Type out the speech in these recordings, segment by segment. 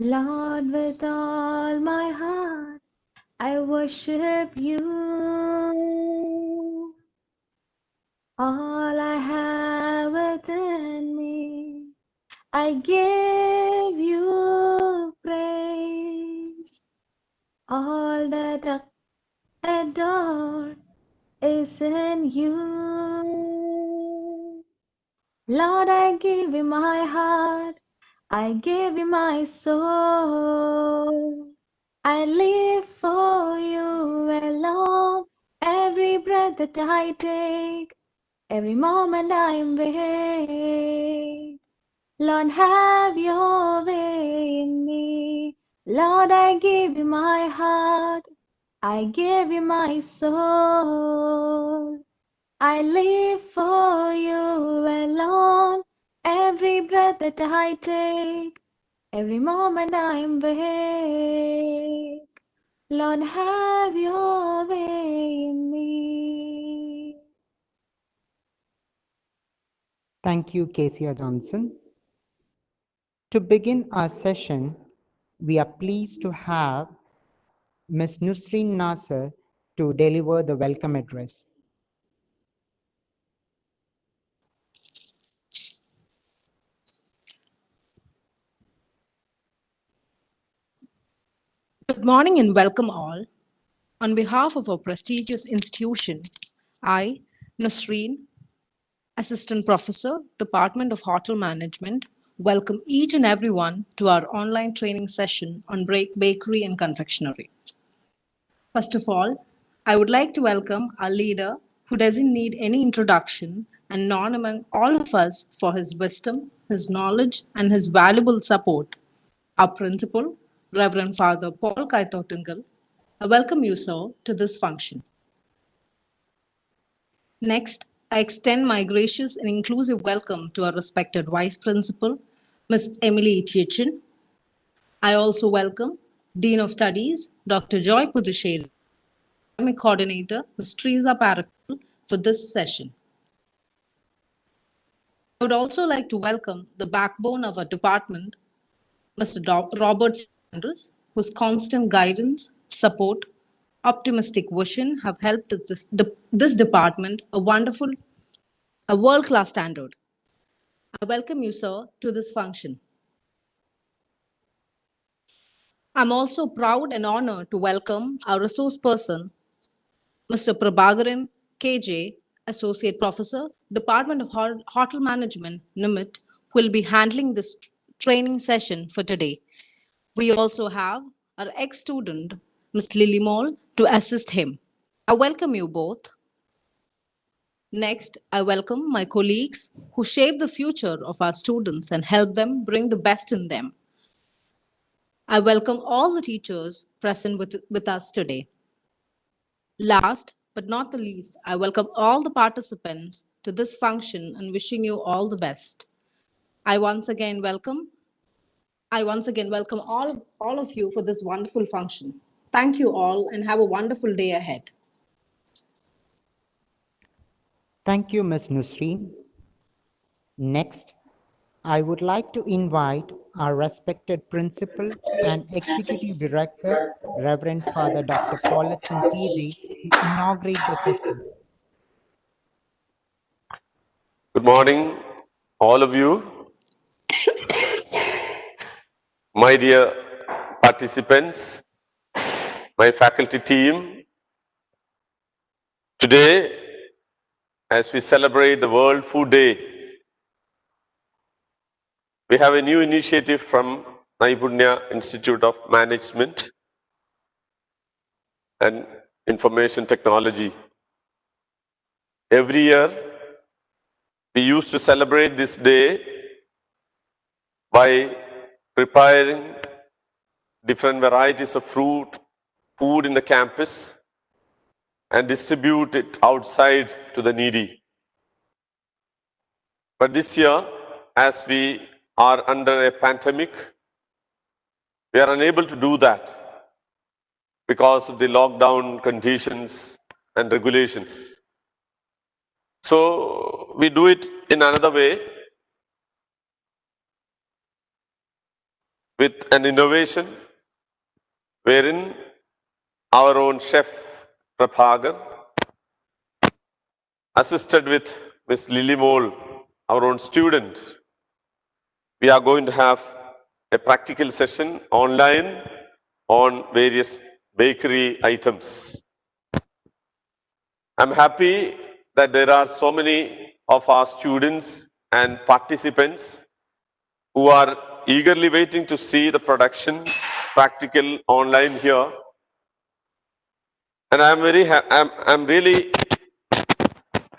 Lord, with all my heart, I worship you. All I have within me, I give you praise. All that I adore is in you. Lord, I give you my heart, I give you my soul. I live for you alone. Every breath that I take, every moment I am awake. Lord, have your way in me. Lord, I give you my heart, I give you my soul. I live for you alone. Every breath that I take, every moment I am awake. Lord, have your way in me. Thank you, Kezia Johnson. To begin our session, we are pleased to have Ms. Nusreen Nasser to deliver the welcome address. Good morning and welcome all. On behalf of our prestigious institution, I, Nusreen, Assistant Professor, Department of Hotel Management, welcome each and everyone to our online training session on bakery and confectionery. First of all, I would like to welcome our leader who doesn't need any introduction and known among all of us for his wisdom, his knowledge, and his valuable support. Our principal, Reverend Father Paul Kaitotungal, I welcome you, sir, to this function. Next, I extend my gracious and inclusive welcome to our respected Vice Principal, Ms. Emily Etiechin. I also welcome Dean of Studies, Dr. Joy Puducherry, Academic Coordinator, Ms. Teresa Parakul, for this session. I would also like to welcome the backbone of our department, Mr. Robert Fernandez, whose constant guidance, support, optimistic vision have helped this department a world-class standard. I welcome you, sir, to this function. I'm also proud and honored to welcome our resource person, Mr. Prabhagaran KJ, Associate Professor, Department of Hotel Management, NIMIT, who will be handling this training session for today. We also have our ex-student, Ms. Lily Moll, to assist him. I welcome you both. Next, I welcome my colleagues who shape the future of our students and help them bring the best in them. I welcome all the teachers present with us today. Last but not the least, I welcome all the participants to this function and wishing you all the best. I once again welcome all of you for this wonderful function. Thank you all and have a wonderful day ahead. Thank you, Ms. Nusreen. Next, I would like to invite our respected Principal and Executive Director, Reverend Father Dr. Paulachan TJ, to inaugurate the session. Good morning, all of you. My dear participants, my faculty team. Today, as we celebrate the World Food Day, we have a new initiative from Naipunnya Institute of Management and Information Technology. Every year, we used to celebrate this day by preparing different varieties of fruit, food in the campus, and distribute it outside to the needy. But this year, as we are under a pandemic, we are unable to do that because of the lockdown conditions and regulations. So we do it in another way. with an innovation wherein our own chef Prabhagar, assisted with Miss Lily Mole, our own student, we are going to have a practical session online on various bakery items. I'm happy that there are so many of our students and participants who are eagerly waiting to see the production practical online here. And I'm really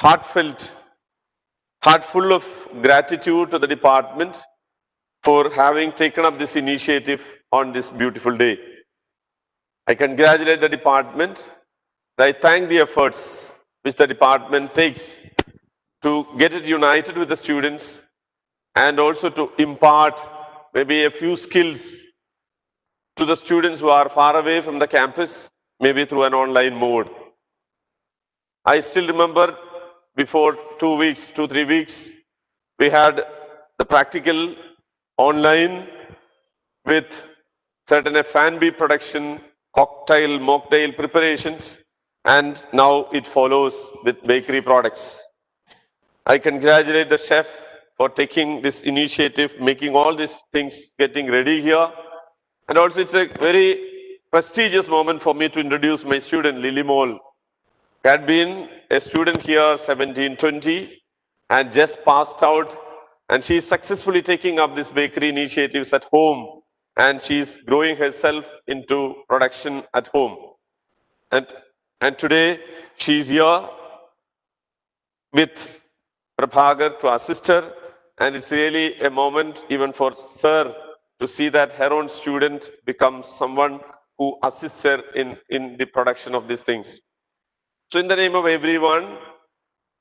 heart full of gratitude to the department for having taken up this initiative on this beautiful day. I congratulate the department. I thank the efforts which the department takes to get it united with the students and also to impart maybe a few skills to the students who are far away from the campus, maybe through an online mode. I still remember before 2 weeks, 3 weeks, we had the practical online with certain F&B production, cocktail, mocktail preparations, and now it follows with bakery products. I congratulate the chef for taking this initiative, making all these things, getting ready here. And also it's a very prestigious moment for me to introduce my student, Lily Mole. Had been a student here 1720 and just passed out, and she's successfully taking up this bakery initiatives at home, and she's growing herself into production at home. And today she's here with Prabhagar to assist her, and it's really a moment even for Sir to see that her own student becomes someone who assists her in the production of these things. So in the name of everyone,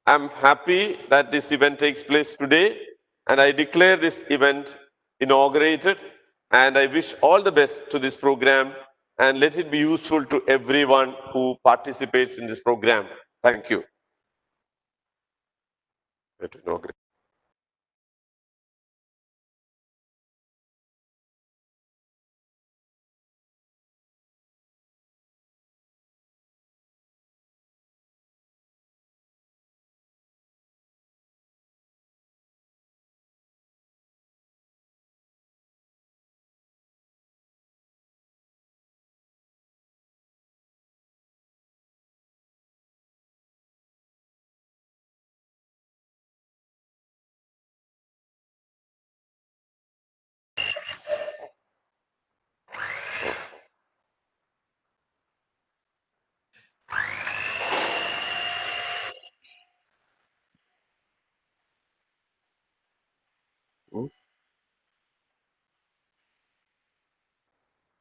I'm happy that this event takes place today, and I declare this event inaugurated, and I wish all the best to this program, and let it be useful to everyone who participates in this program. Thank you.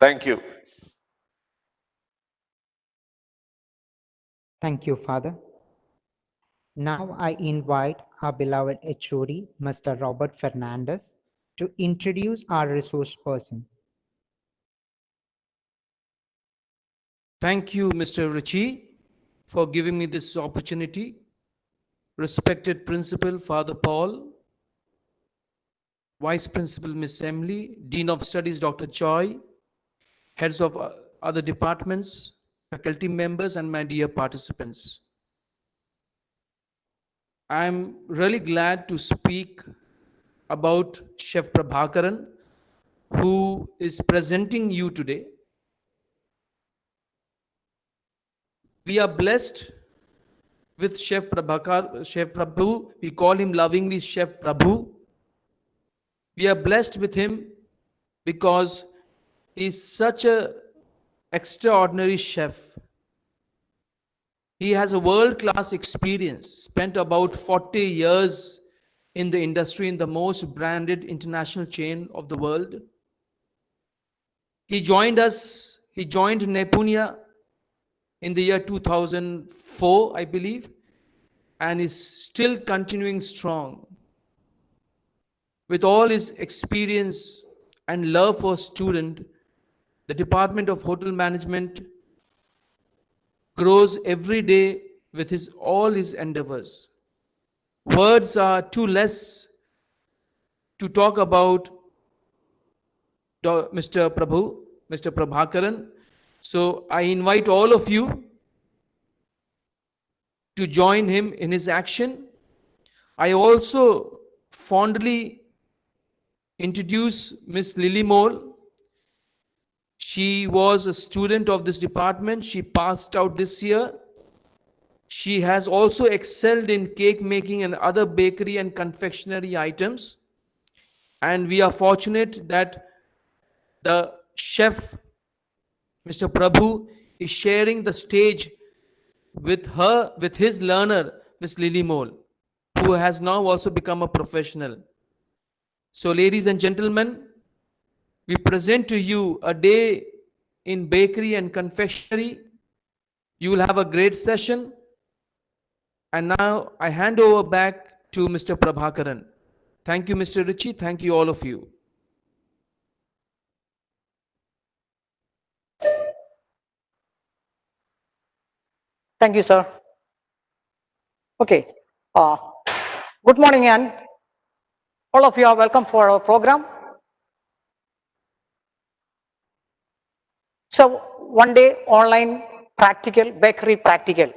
Thank you. Thank you, Father. Now I invite our beloved HOD, Mr. Robert Fernandez, to introduce our resource person. Thank you, Mr. Ritchie, for giving me this opportunity. Respected Principal Father Paul, Vice Principal Miss Emily, Dean of Studies Dr. Choi, heads of other departments, faculty members, and my dear participants. I'm really glad to speak about Chef Prabhakaran, who is presenting you today. We are blessed with Chef Prabhu. We call him lovingly Chef Prabhu. We are blessed with him because he's such an extraordinary chef. He has a world-class experience, spent about 40 years in the industry in the most branded international chain of the world. He joined Naipunnya in the year 2004, I believe, and is still continuing strong. With all his experience and love for student, the Department of Hotel Management grows every day with all his endeavors. Words are too less to talk about Mr. Prabhu, Mr. Prabhakaran. So I invite all of you to join him in his action. I also fondly introduce Miss Lily Mole. She was a student of this department. She passed out this year. She has also excelled in cake making and other bakery and confectionery items. And we are fortunate that the chef, Mr. Prabhu, is sharing the stage with his learner, Miss Lily Mole, who has now also become a professional. So, ladies and gentlemen, we present to you a day in bakery and confectionery. You will have a great session. And now I hand over back to Mr. Prabhakaran. Thank you, Mr. Ritchie. Thank you, all of you. Thank you, sir. Okay. Good morning, and all of you are welcome for our program. So, one day online practical, bakery practical.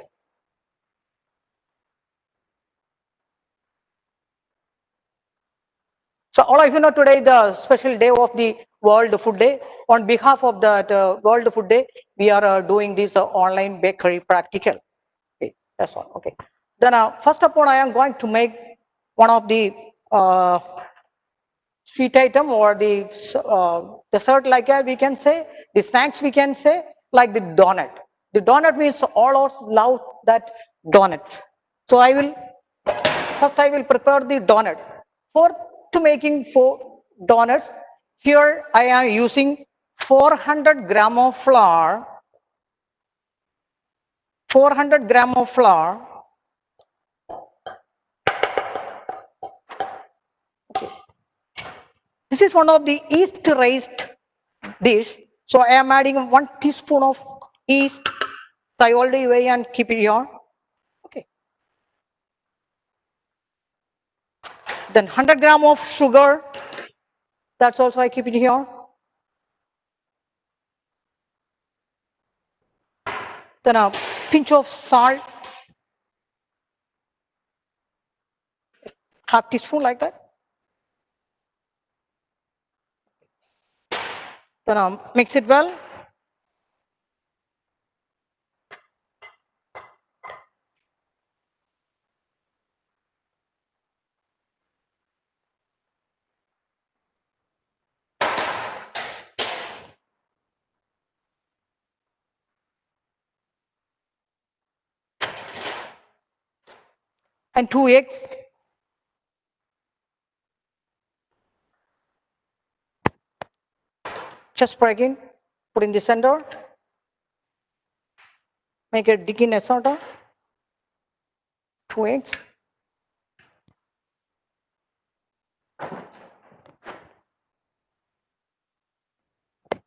So, all of you know today the special day of the World Food Day. On behalf of the World Food Day, we are doing this online bakery practical. Okay, that's all. Okay. Then, first of all, I am going to make one of the sweet item or the dessert, like we can say, the snacks we can say, like the donut. The donut means all of love that donut. So first I will prepare the donut. For to making 4 donuts, here I am using 400 gram of flour, 400 gram of flour. This is one of the yeast raised dish. So I am adding 1 teaspoon of yeast. I already weigh and keep it here. Okay. Then 100 gram of sugar. That's also I keep it here. Then a pinch of salt, half teaspoon like that. Then mix it well. And 2 eggs. Just break in, put in the center. Make it dig in a center. 2 eggs.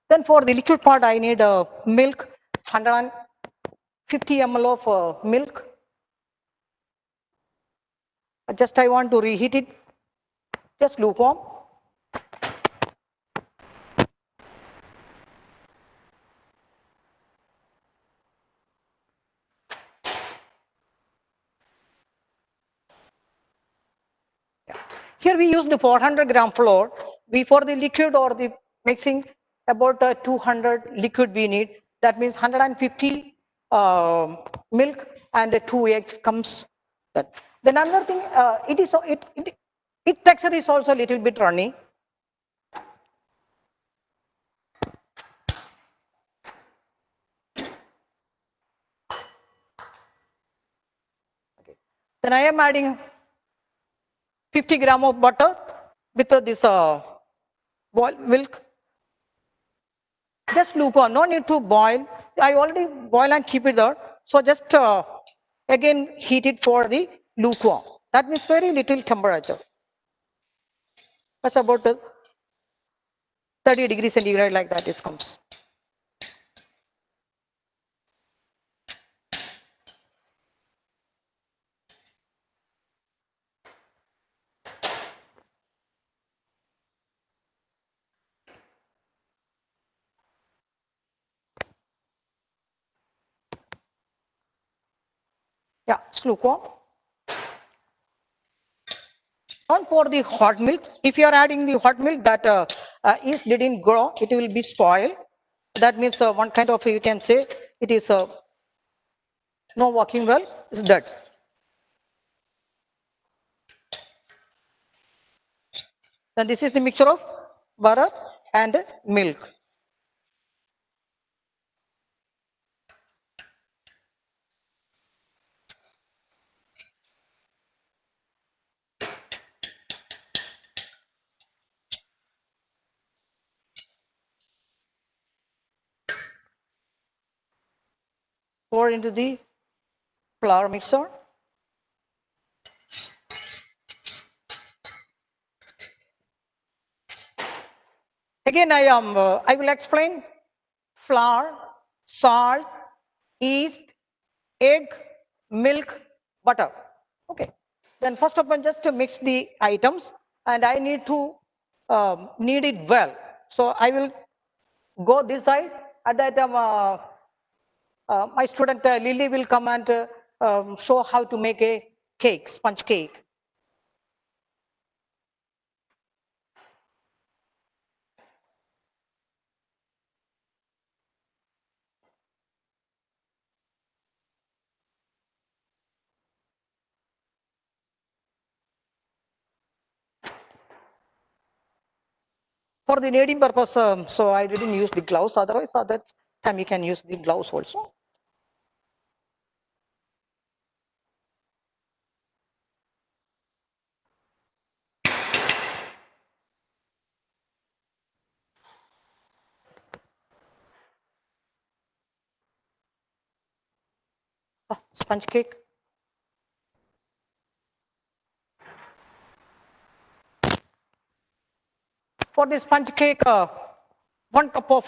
Then for the liquid part, I need milk, 150 ml of milk. Just I want to reheat it, just lukewarm. Here we use the 400 gram flour. We for the liquid or the mixing about 200 liquid we need. That means 150 milk and 2 eggs comes. That. Then another thing, it texture is also a little bit runny. Okay. Then I am adding 50 gram of butter with this milk. Just lukewarm, no need to boil. I already boil and keep it there. So just again heat it for the lukewarm. That means very little temperature. That's about 30 degrees centigrade, like that it comes. Yeah, it's lukewarm. And for the hot milk, if you are adding the hot milk, that yeast didn't grow, it will be spoiled. That means one kind of, you can say, it is no working well, it's dead. Then this is the mixture of butter and milk. Pour into the flour mixer. Again, I will explain flour, salt, yeast, egg, milk, butter. Okay. Then first of all, just to mix the items, and I need to knead it well. So I will go this side. At that time, my student Lily will come and show how to make a cake, sponge cake. For the kneading purpose, so I didn't use the gloves. Otherwise, at that time you can use the gloves also. Sponge cake. For the sponge cake, 1 cup of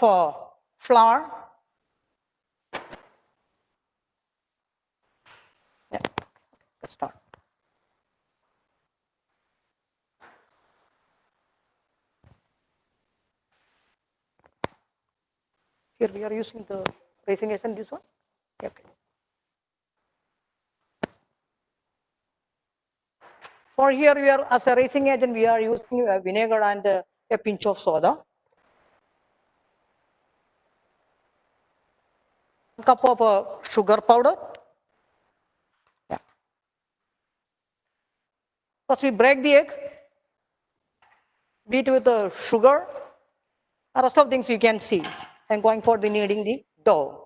flour. Yeah, let's start. Here we are using the racing agent, this one. Okay. For here we are, as a racing agent, we are using vinegar and a pinch of soda. 1 cup of sugar powder. Yeah. First we break the egg, beat with the sugar. The rest of things you can see. I'm going for the kneading the dough.